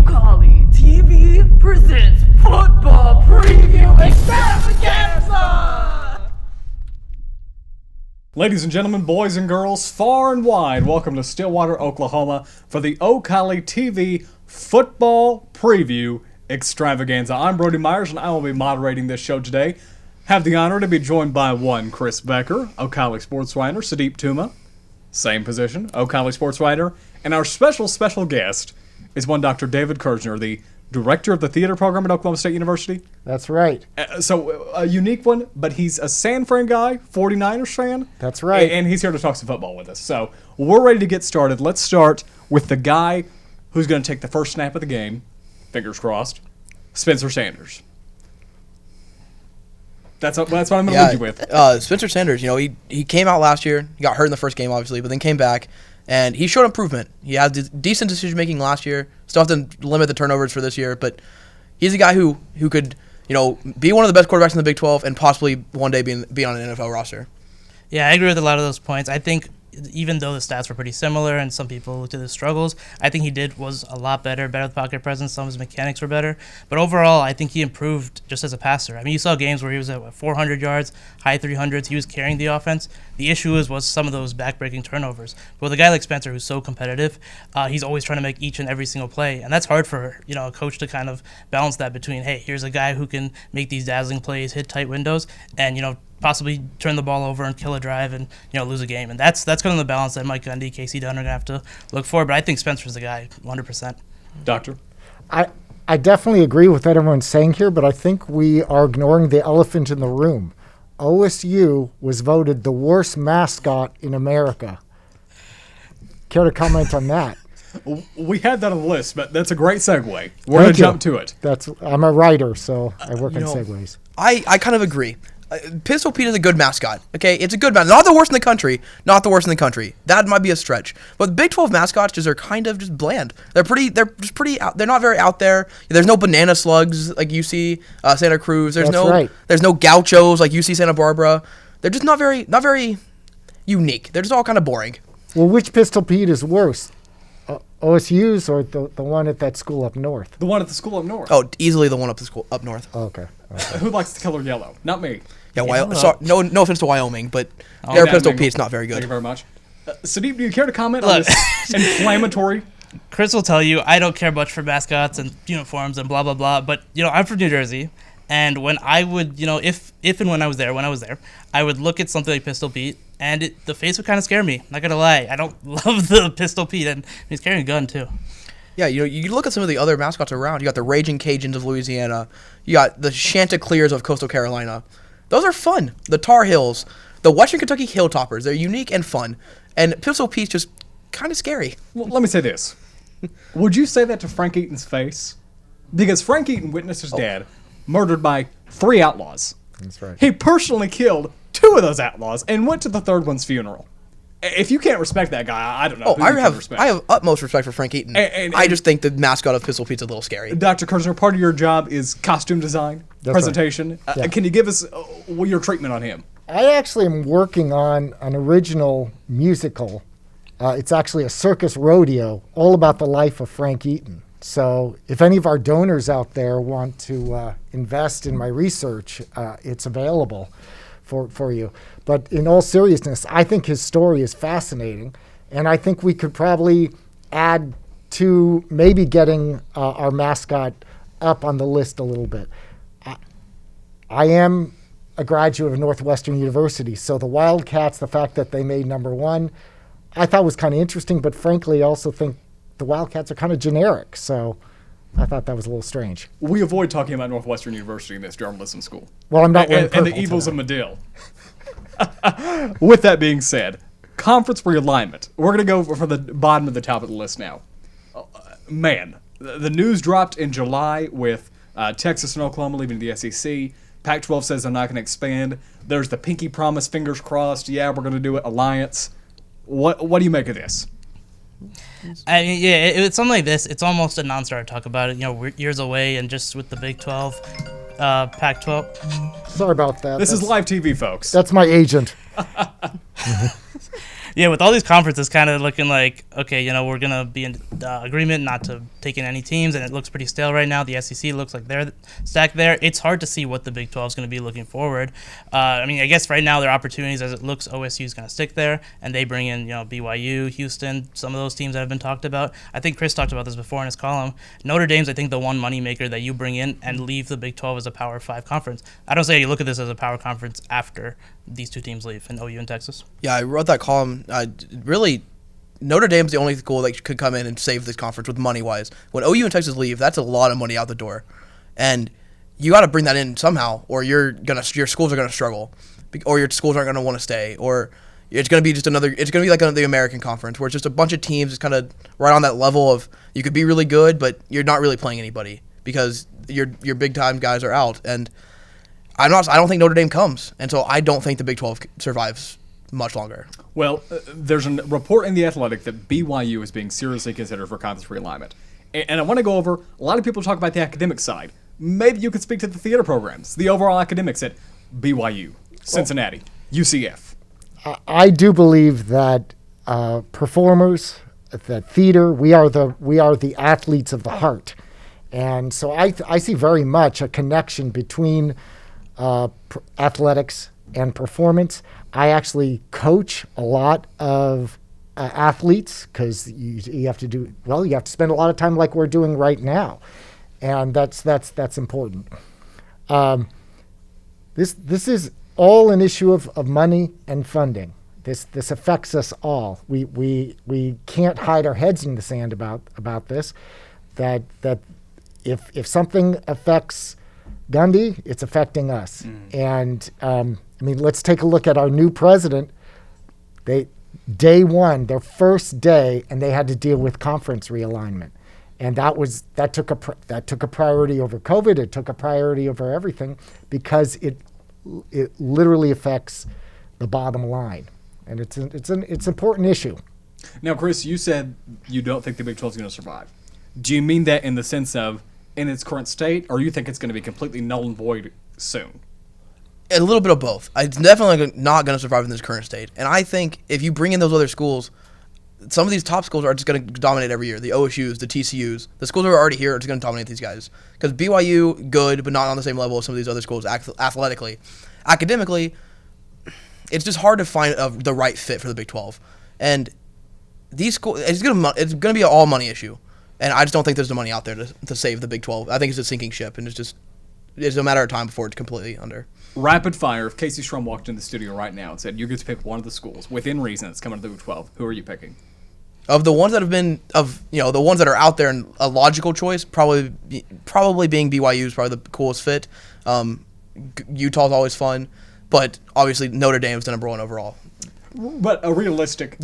Ocali TV presents Football Preview Extravaganza! Ladies and gentlemen, boys and girls, far and wide, welcome to Stillwater, Oklahoma for the Ocali TV Football Preview Extravaganza. I'm Brody Myers, and I will be moderating this show today. Have the honor to be joined by one Chris Becker, Ocali sports writer, Sadeep Tuma, same position, Ocali sports writer, and our special guest is one Dr. David Kersner, the director of the theater program at Oklahoma State University. That's right. So a unique one, but he's a San Fran guy, 49ers fan. That's right. And he's here to talk some football with us. So we're ready to get started. Let's start with the guy who's going to take the first snap of the game, fingers crossed, Spencer Sanders. That's what I'm going to lead you with. Spencer Sanders, he came out last year. He got hurt in the first game, obviously, but then came back, and he showed improvement. He had decent decision-making last year. Still have to limit the turnovers for this year, but he's a guy who could, be one of the best quarterbacks in the Big 12 and possibly one day be on an NFL roster. Yeah, I agree with a lot of those points. I think even though the stats were pretty similar and some people looked at his struggles, I think he was a lot better with pocket presence. Some of his mechanics were better. But overall, I think he improved just as a passer. I mean, you saw games where he was at 400 yards, high 300s. He was carrying the offense. The issue was some of those back-breaking turnovers. But with a guy like Spencer who's so competitive, he's always trying to make each and every single play. And that's hard for a coach to kind of balance that between, hey, here's a guy who can make these dazzling plays, hit tight windows, and, possibly turn the ball over and kill a drive and lose a game. And that's kind of the balance that Mike Gundy, Casey Dunn are going to have to look for. But I think Spencer's the guy, 100%. Doctor? I definitely agree with what everyone's saying here, but I think we are ignoring the elephant in the room. OSU was voted the worst mascot in America. Care to comment on that? We had that on the list, but that's a great segue. We're going to jump to it. I'm a writer, so I work on segues. I kind of agree. Pistol Pete is a good mascot. Okay, it's a good mascot. Not the worst in the country. Not the worst in the country. That might be a stretch. But the Big 12 mascots are kind of just bland. They're not very out there. There's no banana slugs like you see Santa Cruz. There's no gauchos like you see Santa Barbara. They're just not very unique. They're just all kind of boring. Well, which Pistol Pete is worse? OSU's or the one at that school up north? The one at the school up north. Oh, easily the one up north. Oh, okay. Who likes the color yellow? Not me. Yeah, sorry, no offense to Wyoming, but their Pistol Pete's not very good. Thank you very much. Sadeep, do you care to comment on this inflammatory? Chris will tell you I don't care much for mascots and uniforms and blah, blah, blah. But, I'm from New Jersey. And when I would, if and when I was there, I would look at something like Pistol Pete, and the face would kind of scare me. Not going to lie. I don't love the Pistol Pete, and he's carrying a gun, too. Yeah, you look at some of the other mascots around. You got the Raging Cajuns of Louisiana. You got the Chanticleers of Coastal Carolina. Those are fun. The Tar Heels. The Western Kentucky Hilltoppers. They're unique and fun. And Pistol Pete's just kind of scary. Well, let me say this. Would you say that to Frank Eaton's face? Because Frank Eaton witnessed his dad murdered by 3 outlaws. That's right. He personally killed 2 of those outlaws and went to the 3rd one's funeral. If you can't respect that guy, I don't know. I have utmost respect for Frank Eaton. And I just think the mascot of Pistol Pete's a little scary. Dr. Kersner, part of your job is costume design, presentation. Right. Yeah. Can you give us your treatment on him? I actually am working on an original musical. It's actually a circus rodeo, all about the life of Frank Eaton. So if any of our donors out there want to invest in my research, it's available for you. But in all seriousness, I think his story is fascinating, and I think we could probably add to maybe getting our mascot up on the list a little bit. I am a graduate of Northwestern University, so the Wildcats, the fact that they made number 1, I thought was kind of interesting, but frankly, I also think the Wildcats are kind of generic, so I thought that was a little strange. We avoid talking about Northwestern University in this journalism school. Well, I'm not wearing purple and the evils of Medill. With that being said, conference realignment. We're going to go for the bottom of the top of the list now. Man, the news dropped in July with Texas and Oklahoma leaving the SEC. Pac-12 says they're not going to expand. There's the pinky promise, fingers crossed. Yeah, we're going to do it. Alliance. What do you make of this? I mean, yeah, it's something like this. It's almost a non-starter to talk about it. We're years away, and just with the Big 12, Pac-12. Sorry about that. This is live TV, folks. That's my agent. Yeah, with all these conferences kind of looking like, okay, we're going to be in agreement not to take in any teams, and it looks pretty stale right now. The SEC looks like they're stacked there. It's hard to see what the Big 12 is going to be looking forward. I guess right now there are opportunities as it looks. OSU is going to stick there, and they bring in, BYU, Houston, some of those teams that have been talked about. I think Chris talked about this before in his column. Notre Dame's, I think, the one moneymaker that you bring in and leave the Big 12 as a Power 5 conference. I don't say you look at this as a power conference after these two teams leave, in OU and Texas. Yeah, I wrote that column. Really, Notre Dame's the only school that could come in and save this conference with money-wise. When OU and Texas leave, that's a lot of money out the door. And you got to bring that in somehow, or your schools are going to struggle, or your schools aren't going to want to stay, or it's going to be just another. It's going to be like the American Conference, where it's just a bunch of teams, just kind of right on that level of you could be really good, but you're not really playing anybody because your big time guys are out. And I don't think Notre Dame comes, and so I don't think the Big 12 survives much longer. Well, there's a report in The Athletic that BYU is being seriously considered for conference realignment. And I want to go over, a lot of people talk about the academic side. Maybe you could speak to the theater programs, the overall academics at BYU, Cincinnati, UCF. I do believe that performers, that theater, we are the athletes of the heart. And so I see very much a connection between athletics and performance. I actually coach a lot of athletes because you have to spend a lot of time like we're doing right now, and that's important. This is all an issue of money and funding. This affects us all. We can't hide our heads in the sand about this. That if something affects Gundy, it's affecting us. And let's take a look at our new president. Day one, their first day, and they had to deal with conference realignment, and that took a priority over COVID. It took a priority over everything because it literally affects the bottom line, and it's an important issue. Now, Chris, you said you don't think the Big 12 is going to survive. Do you mean that in the sense of in its current state, or you think it's going to be completely null and void soon? A little bit of both. It's definitely not going to survive in this current state. And I think if you bring in those other schools, some of these top schools are just going to dominate every year. The OSUs, the TCUs, the schools that are already here are just going to dominate these guys. Because BYU, good, but not on the same level as some of these other schools athletically. Academically, it's just hard to find the right fit for the Big 12. And these schools, it's going to be an all money issue. And I just don't think there's the money out there to save the Big 12. I think it's a sinking ship, and it's a matter of time before it's completely under. Rapid fire, if Casey Strum walked in the studio right now and said you get to pick one of the schools within reason that's coming to the Big 12, who are you picking? Of the ones that have been the ones that are out there and a logical choice, probably being BYU is probably the coolest fit. Utah's always fun, but obviously Notre Dame is the number one overall. But a realistic,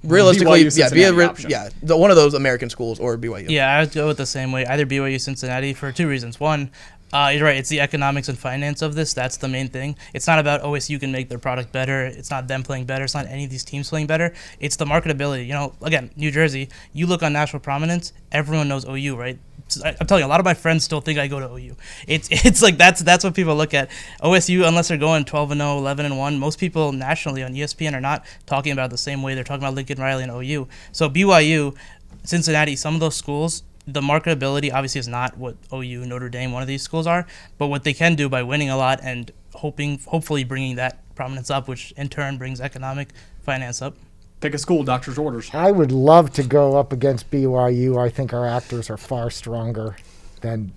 realistically, BYU, one of those American schools or BYU. Yeah, I would go with the same way, either BYU, Cincinnati, for two reasons. One, you're right, it's the economics and finance of this. That's the main thing. It's not about OSU can make their product better. It's not them playing better. It's not any of these teams playing better. It's the marketability. Again, New Jersey, you look on national prominence, everyone knows OU, right? I'm telling you, a lot of my friends still think I go to OU. It's like that's what people look at. OSU, unless they're going 12-0, 11-1, most people nationally on ESPN are not talking about it the same way they're talking about Lincoln Riley and OU. So BYU, Cincinnati, some of those schools, the marketability obviously is not what OU, Notre Dame, one of these schools are, but what they can do by winning a lot and hopefully bringing that prominence up, which in turn brings economic finance up. Pick a school, doctor's orders. I would love to go up against BYU. I think our actors are far stronger than.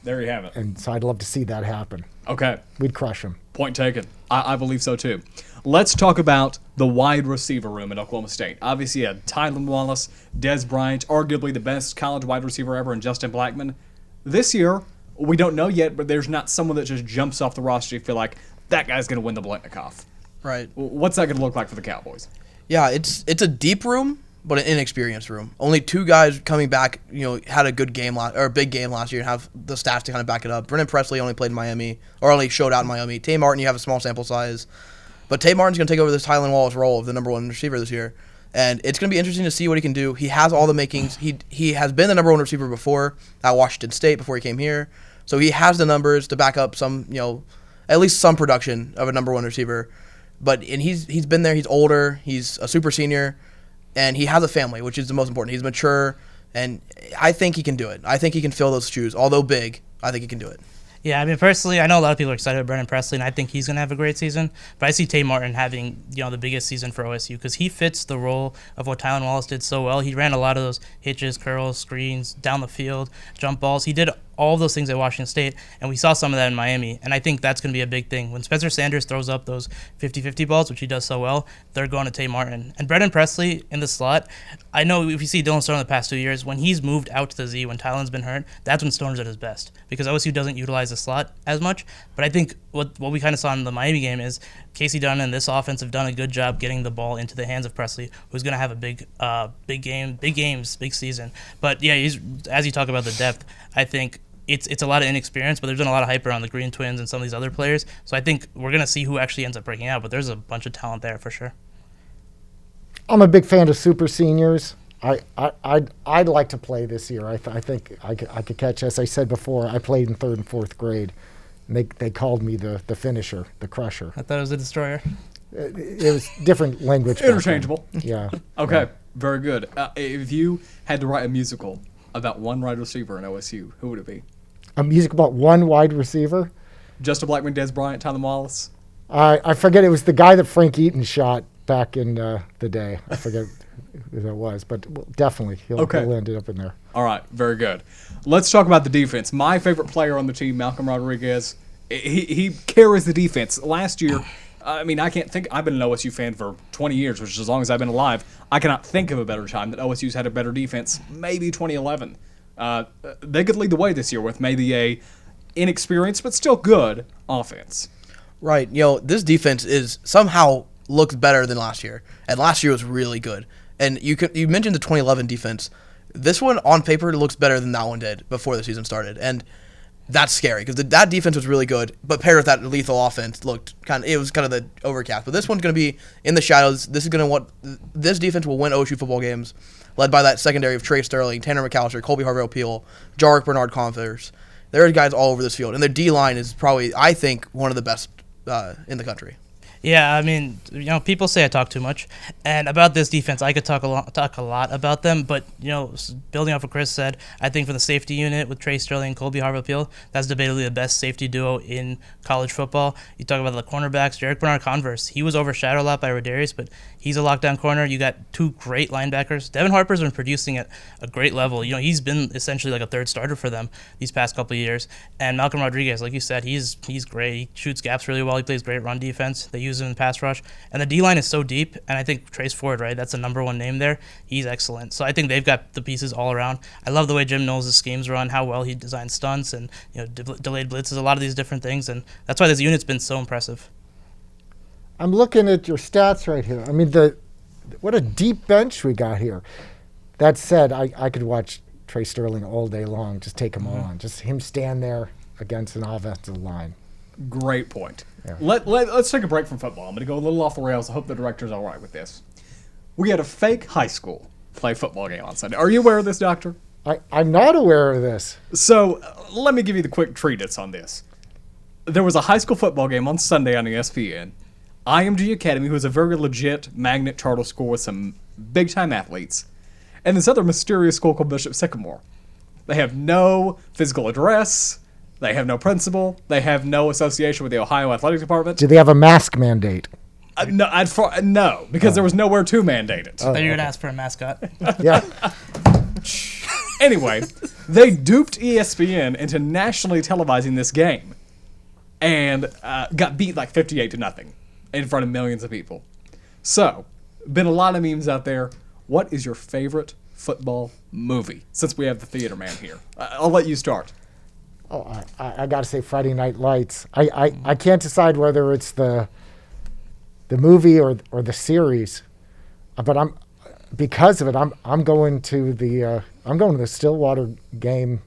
There you have it. And so I'd love to see that happen. Okay. We'd crush them. Point taken. I believe so too. Let's talk about the wide receiver room at Oklahoma State. Obviously, you had Tylan Wallace, Des Bryant, arguably the best college wide receiver ever, and Justin Blackmon. This year, we don't know yet, but there's not someone that just jumps off the roster. You feel like that guy's going to win the Blitnikoff. Right. What's that going to look like for the Cowboys? Yeah, it's a deep room, but an inexperienced room. Only two guys coming back, had a good game a big game last year and have the stats to kind of back it up. Brennan Presley only played in Miami, or only showed out in Miami. Tate Martin, you have a small sample size. But Tate Martin's going to take over this Tylan Wallace role of the number one receiver this year. And it's going to be interesting to see what he can do. He has all the makings. He has been the number one receiver before at Washington State before he came here. So he has the numbers to back up some, at least some production of a number one receiver. and he's been there. He's older. He's a super senior, and he has a family, which is the most important. He's mature, and I think he can do it. I think he can fill those shoes. Although big, I think he can do it. Yeah, I mean, personally, I know a lot of people are excited about Brennan Presley, and I think he's going to have a great season. But I see Tate Martin having, the biggest season for OSU because he fits the role of what Tylan Wallace did so well. He ran a lot of those hitches, curls, screens, down the field, jump balls. He did all of those things at Washington State, and we saw some of that in Miami. And I think that's going to be a big thing. When Spencer Sanders throws up those 50-50 balls, which he does so well, they're going to Tate Martin. And Brennan Presley in the slot, I know if you see Dylan Stoner in the past 2 years, when he's moved out to the Z, when Tylan's been hurt, that's when Stoner's at his best because OSU doesn't utilize the slot as much. But I think what we kind of saw in the Miami game is Casey Dunn and this offense have done a good job getting the ball into the hands of Presley, who's going to have a big games, big season. But yeah, as you talk about the depth, I think it's a lot of inexperience, but there's been a lot of hype around the Green Twins and some of these other players. So I think we're going to see who actually ends up breaking out, but there's a bunch of talent there for sure. I'm a big fan of super seniors. I'd like to play this year. I think I could catch. As I said before, I played in 3rd and 4th grade, and they called me the finisher, the crusher. I thought it was a destroyer. It was different language. back then. Interchangeable. Yeah. Okay, Yeah. very good. If you had to write a musical about one wide receiver in OSU, who would it be? A music about one wide receiver. Justin Blackman, Des Bryant, Tylan Wallace? I forget. It was the guy that Frank Eaton shot back in the day. I forget who that was, but definitely he'll end up in there. All right, very good. Let's talk about the defense. My favorite player on the team, Malcolm Rodriguez, he carries the defense. Last year, I mean, I can't think. I've been an OSU fan for 20 years, which is as long as I've been alive. I cannot think of a better time that OSU's had a better defense. Maybe 2011. They could lead the way this year with maybe a inexperienced but still good offense. Right. This defense is somehow looks better than last year, and last year was really good. And you mentioned the 2011 defense. This one on paper looks better than that one did before the season started, and that's scary because that defense was really good, but paired with that lethal offense it was kind of the overcast. But this one's going to be in the shadows. This defense will win OSU football games, led by that secondary of Trey Sterling, Tanner McAllister, Colby Harvell-Peel, Jarek Bernard Converse. There are guys all over this field, and their D line is probably, I think, one of the best in the country. Yeah, I mean, people say I talk too much, and about this defense, I could talk a lot about them. But building off what Chris said, I think for the safety unit with Trey Sterling and Colby Harvell-Peel, that's debatably the best safety duo in college football. You talk about the cornerbacks, Jarek Bernard Converse. He was overshadowed a lot by Rodarius, but he's a lockdown corner. You got 2 great linebackers. Devin Harper's been producing at a great level. He's been essentially like a third starter for them these past couple of years. And Malcolm Rodriguez, like you said, he's great. He shoots gaps really well. He plays great run defense. They use him in pass rush. And the D-line is so deep, and I think Trace Ford, right, that's the number 1 name there. He's excellent. So I think they've got the pieces all around. I love the way Jim Knowles' schemes run, how well he designs stunts and delayed blitzes, a lot of these different things. And that's why this unit's been so impressive. I'm looking at your stats right here. I mean, what a deep bench we got here. That said, I could watch Trey Sterling all day long, just take him on. Just him stand there against an offensive line. Great point. Yeah. Let's take a break from football. I'm going to go a little off the rails. I hope the director's all right with this. We had a fake high school play football game on Sunday. Are you aware of this, Doctor? I'm not aware of this. So let me give you the quick treatise on this. There was a high school football game on Sunday on ESPN. IMG Academy, who is a very legit magnet charter school with some big-time athletes, and this other mysterious school called Bishop Sycamore. They have no physical address. They have no principal. They have no association with the Ohio Athletic Department. Do they have a mask mandate? No, because there was nowhere to mandate it. I thought you were going to ask for a mascot. Yeah. Anyway, they duped ESPN into nationally televising this game and got beat like 58-0 in front of millions of people. So, been a lot of memes out there. What is your favorite football movie? Since we have the theater man here. I'll let you start. Oh, I got to say Friday Night Lights. I can't decide whether it's the movie or the series, but because of it I'm going to the Stillwater game,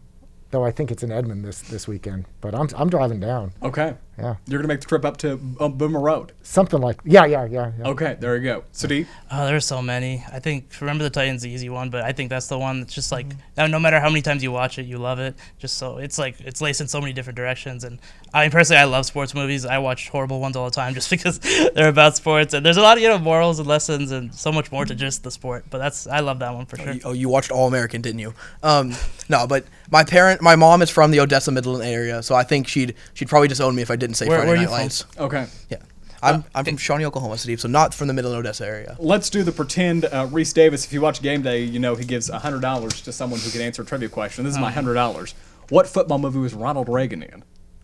though I think it's in Edmond this weekend. But I'm driving down. Okay. Yeah. You're gonna make the trip up to Boomer Road. Something like yeah. Okay, there you go. Sadiq? Oh, there's so many. I think Remember the Titans, the easy one, but I think that's the one that's just like no matter how many times you watch it, you love it. Just so it's laced in so many different directions, and I mean, personally, I love sports movies. I watch horrible ones all the time just because they're about sports, and there's a lot of morals and lessons and so much more to just the sport. But I love that one for sure. You watched All American, didn't you? No, but my mom is from the Odessa Midland area, so I think she'd probably disown me if I didn't say Where Friday are you Night from? Lights. Okay. Yeah, I'm from Shawnee, Oklahoma, Steve, so not from the Midland, Odessa area. Let's do the pretend Reese Davis. If you watch Game Day, he gives $100 to someone who can answer a trivia question. This is my $100. What football movie was Ronald Reagan in?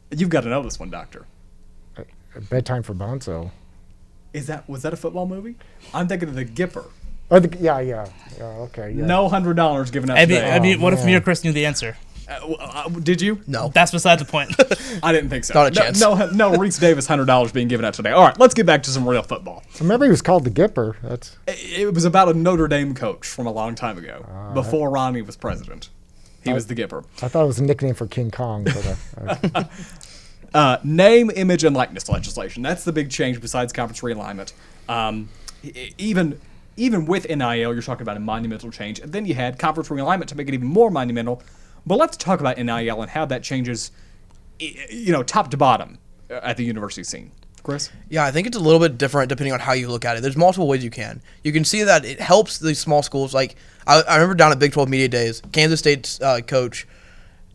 You've got to know this one, Doctor. Bedtime for Bonzo. Was that a football movie? I'm thinking of The Gipper. Oh, yeah, okay. Yeah. No $100 given out I today. mean, what if man. me or Chris knew the answer? Did you? No. That's beside the point. I didn't think so. Not a chance. No, Reese Davis $100 being given out today. All right, let's get back to some real football. Remember, he was called the Gipper. It was about a Notre Dame coach from a long time ago, before Ronnie was president. He was the Gipper. I thought it was a nickname for King Kong. But, Name, image, and likeness legislation. That's the big change besides conference realignment. Even with NIL, you're talking about a monumental change. And then you had conference realignment to make it even more monumental. But let's talk about NIL and how that changes, top to bottom at the university scene. Chris? Yeah, I think it's a little bit different depending on how you look at it. There's multiple ways you can. You can see that it helps these small schools. Like, I remember down at Big 12 Media Days, Kansas State's coach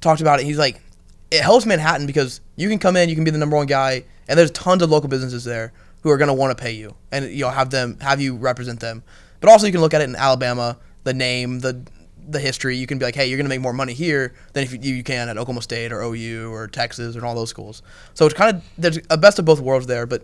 talked about it. He's like, it helps Manhattan because you can come in, you can be the number one guy, and there's tons of local businesses there who are going to want to pay you and have you represent them. But also you can look at it in Alabama, the name, the history. You can be like, hey, you're going to make more money here than if you can at Oklahoma State or OU or Texas and all those schools. So it's kind of, there's a best of both worlds there, but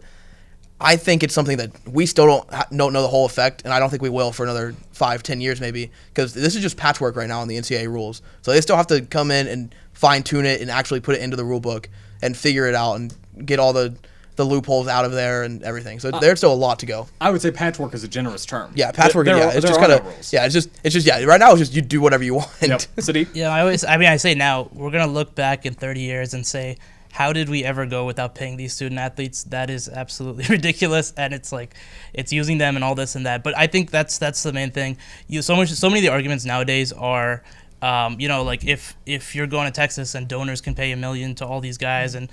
I think it's something that we still don't know the whole effect, and I don't think we will for another 5-10 years maybe, because this is just patchwork right now on the NCAA rules. So they still have to come in and fine-tune it and actually put it into the rule book and figure it out and get all the loopholes out of there and everything. So there's still a lot to go. I would say patchwork is a generous term. Yeah, patchwork. It's just kind kind of. Yeah, it's just. Yeah, right now it's just you do whatever you want. Yep. Sadiq? Yeah, I say now we're gonna look back in 30 years and say, how did we ever go without paying these student athletes? That is absolutely ridiculous, and it's like it's using them and all this and that. But I think that's the main thing. So many of the arguments nowadays are, like if you're going to Texas and donors can pay $1 million to all these guys and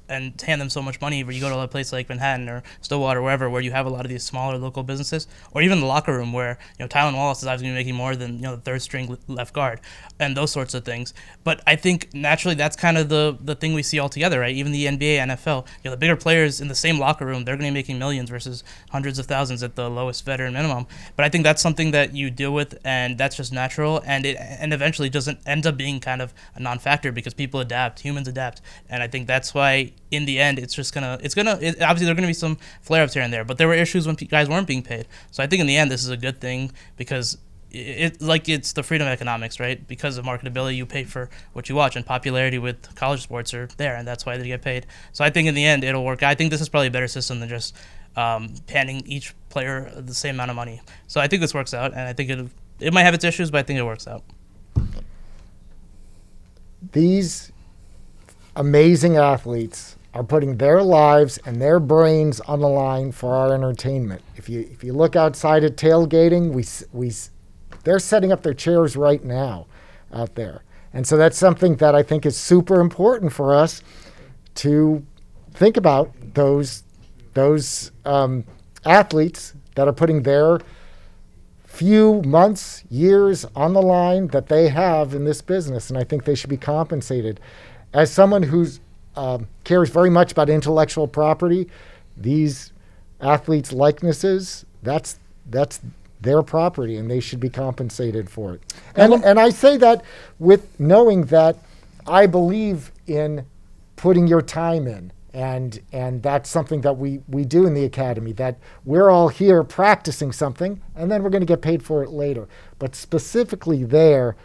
and hand them so much money, where you go to a place like Manhattan or Stillwater or wherever, where you have a lot of these smaller local businesses, or even the locker room where Tylen Wallace is obviously making more than the third string left guard, and those sorts of things. But I think naturally that's kind of the thing we see all together, right? Even the NBA, NFL, the bigger players in the same locker room, they're going to be making millions versus hundreds of thousands at the lowest veteran minimum. But I think that's something that you deal with, and that's just natural, and eventually doesn't end up being kind of a non-factor because people adapt, humans adapt, and I think that's why in the end obviously there are gonna be some flare-ups here and there, but there were issues when guys weren't being paid. So I think in the end this is a good thing because it's the freedom of economics, right? Because of marketability, you pay for what you watch, and popularity with college sports are there, and that's why they get paid. So I think in the end it'll work. I think this is probably a better system than just panning each player the same amount of money. So I think this works out, and I think it might have its issues, but I think it works out. these amazing athletes are putting their lives and their brains on the line for our entertainment. If you look outside at tailgating, they're setting up their chairs right now out there. And so that's something that I think is super important for us to think about, those athletes that are putting their few months, years on the line that they have in this business, and I think they should be compensated. As someone who's cares very much about intellectual property, these athletes' likenesses, that's their property, and they should be compensated for it. And I say that with knowing that I believe in putting your time in, and that's something that we do in the academy, that we're all here practicing something, and then we're going to get paid for it later. But specifically they're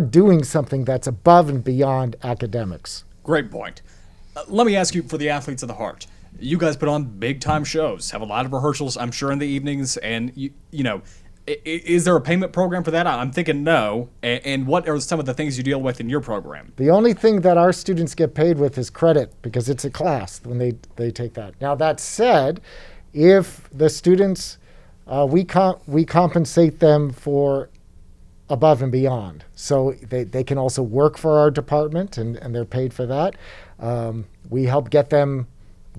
doing something that's above and beyond academics. Great point. Let me ask you, for the athletes of the heart, you guys put on big-time shows, have a lot of rehearsals, I'm sure, in the evenings, and, is there a payment program for that? I'm thinking no. And what are some of the things you deal with in your program? The only thing that our students get paid with is credit, because it's a class when they take that. Now, that said, if the students, we compensate them for above and beyond. So they can also work for our department, and they're paid for that. We help get them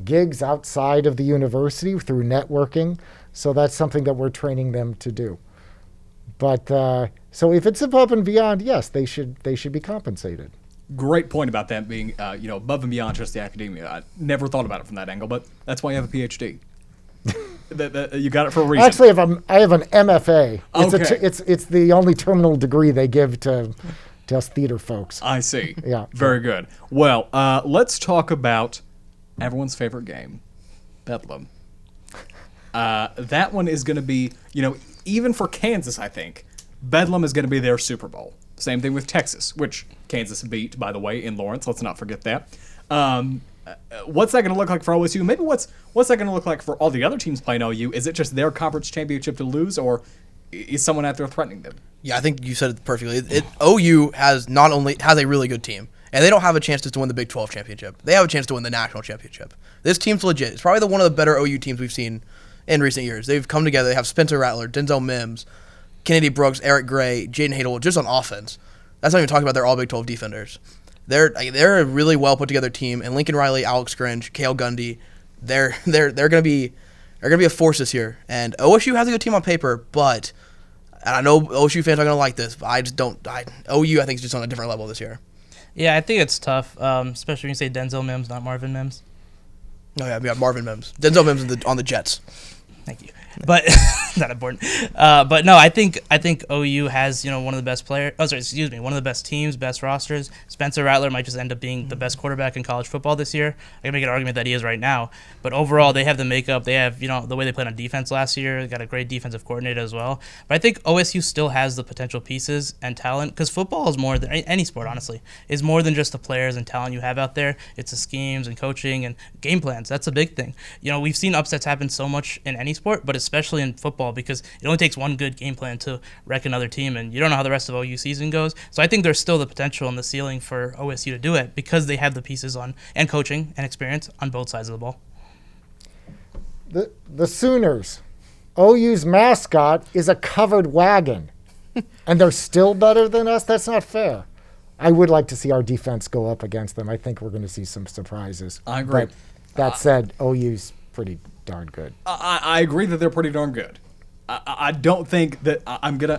gigs outside of the university through networking. So that's something that we're training them to do. But so if it's above and beyond, yes, they should be compensated. Great point about that being, above and beyond just the academia. I never thought about it from that angle, but that's why you have a PhD. You got it for a reason. Actually, I have an MFA. Okay. It's the only terminal degree they give to us theater folks. I see. Yeah. Very good. Well, let's talk about everyone's favorite game, Bedlam. That one is going to be, even for Kansas, I think, Bedlam is going to be their Super Bowl. Same thing with Texas, which Kansas beat, by the way, in Lawrence. Let's not forget that. What's that going to look like for OSU? Maybe what's that going to look like for all the other teams playing OU? Is it just their conference championship to lose, or is someone out there threatening them? Yeah, I think you said it perfectly. OU has a really good team, and they don't have a chance to win the Big 12 championship. They have a chance to win the national championship. This team's legit. It's probably one of the better OU teams we've seen in recent years. They've come together. They have Spencer Rattler, Denzel Mims, Kennedy Brooks, Eric Gray, Jaden Hadel, just on offense. That's not even talking about their all Big 12 defenders. They're a really well put together team, and Lincoln Riley, Alex Grinch, Cale Gundy, they're gonna be a force this year. And OSU has a good team on paper, but and I know OSU fans are gonna like this, but I just don't. OU I think is just on a different level this year. Yeah, I think it's tough, especially when you say Denzel Mims, not Marvin Mims. Oh yeah, we got Marvin Mims, Denzel Mims on the Jets. Thank you. But not important. But no, I think OU has one of the best players. Oh, sorry, excuse me, one of the best teams, best rosters. Spencer Rattler might just end up being the best quarterback in college football this year. I can make an argument that he is right now. But overall, they have the makeup. They have the way they played on defense last year. They got a great defensive coordinator as well. But I think OSU still has the potential pieces and talent, because football is more than any sport. Honestly, is more than just the players and talent you have out there. It's the schemes and coaching and game plans. That's a big thing. We've seen upsets happen so much in any sport, but especially in football, because it only takes one good game plan to wreck another team, and you don't know how the rest of OU season goes. So I think there's still the potential and the ceiling for OSU to do it, because they have the pieces on and coaching and experience on both sides of the ball. The Sooners, OU's mascot is a covered wagon, and they're still better than us. That's not fair. I would like to see our defense go up against them. I think we're going to see some surprises. I agree. But that said, OU's pretty darn good. I agree that they're pretty darn good. I don't think that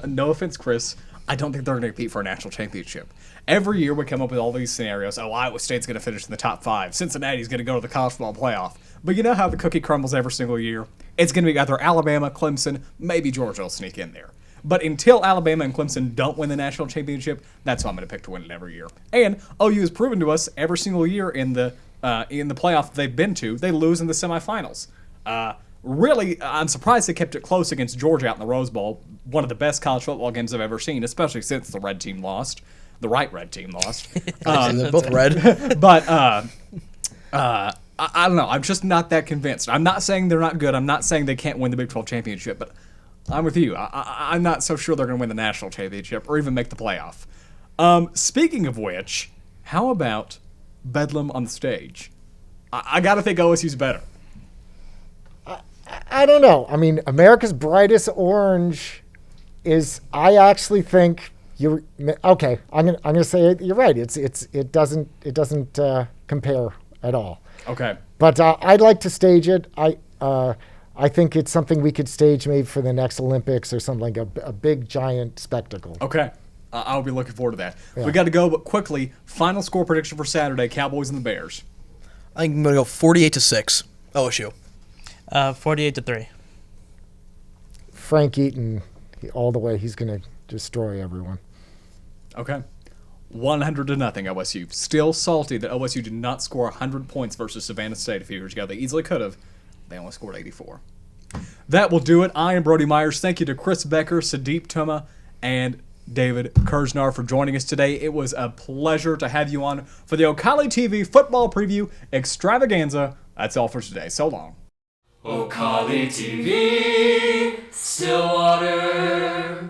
no offense, Chris, I don't think they're going to compete for a national championship. Every year we come up with all these scenarios. Oh, Iowa State's going to finish in the top 5. Cincinnati's going to go to the college football playoff. But you know how the cookie crumbles every single year? It's going to be either Alabama, Clemson, maybe Georgia will sneak in there. But until Alabama and Clemson don't win the national championship, that's who I'm going to pick to win it every year. And OU has proven to us every single year in the playoff they've been to, they lose in the semifinals. Really, I'm surprised they kept it close against Georgia out in the Rose Bowl. One of the best college football games I've ever seen, especially since the red team lost. The right red team lost. They're both red. But I don't know. I'm just not that convinced. I'm not saying they're not good. I'm not saying they can't win the Big 12 championship. But I'm with you. I'm not so sure they're going to win the national championship or even make the playoff. Speaking of which, how about Bedlam on the stage? I got to think OSU's better. I don't know. I mean, America's Brightest Orange is. I actually think you're okay. I'm gonna say you're right. It doesn't compare at all. Okay. But I'd like to stage it. I think it's something we could stage maybe for the next Olympics or something, like a big giant spectacle. Okay. I'll be looking forward to that. Yeah. We got to go, but quickly. Final score prediction for Saturday: Cowboys and the Bears. I think I'm gonna go 48-6 OSU. 48-3. Frank Eaton, all the way. He's going to destroy everyone. Okay. 100-0 OSU. Still salty that OSU did not score 100 points versus Savannah State a few years ago. They easily could have. They only scored 84. That will do it. I am Brody Myers. Thank you to Chris Becker, Sadeep Tuma, and David Kersnar for joining us today. It was a pleasure to have you on for the Ocali TV Football Preview Extravaganza. That's all for today. So long. Ocali TV, Stillwater.